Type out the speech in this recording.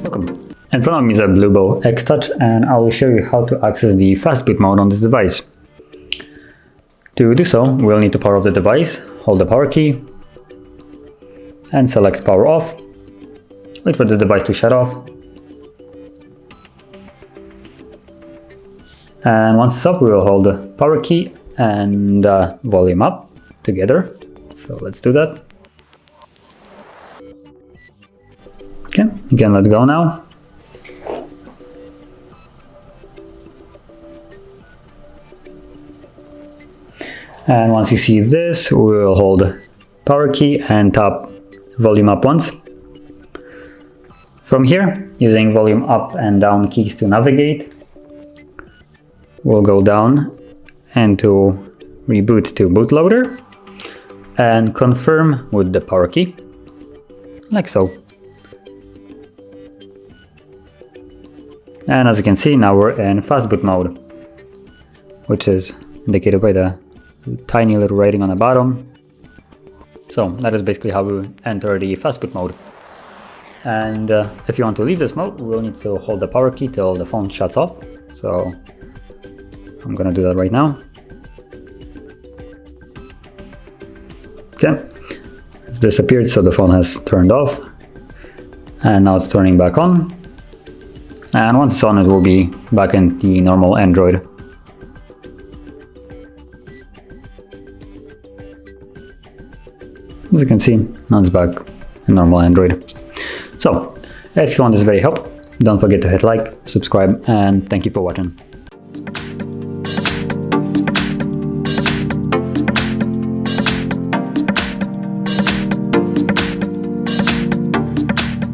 Welcome. In front of me is a BLUBOO Xtouch, and I will show you how to access the Fastboot mode on this device. To do so, we'll need to power off the device, hold the power key, and select power off. Wait for the device to shut off. And once it's up, we will hold the power key and volume up together. So let's do that. Okay, you can let go now. And once you see this, we will hold power key and tap volume up once. From here, using volume up and down keys to navigate, we'll go down and to reboot to bootloader and confirm with the power key, like so. And as you can see, now we're in Fastboot mode, which is indicated by the tiny little rating on the bottom. So that is basically how we enter the Fastboot mode. And if you want to leave this mode, we'll need to hold the power key till the phone shuts off. So I'm gonna do that right now. Okay, it's disappeared, so the phone has turned off. And now it's turning back on. And once it's on, it will be back in the normal Android. As you can see, now it's back in normal Android. So, if you found this video helpful, don't forget to hit like, subscribe, and thank you for watching.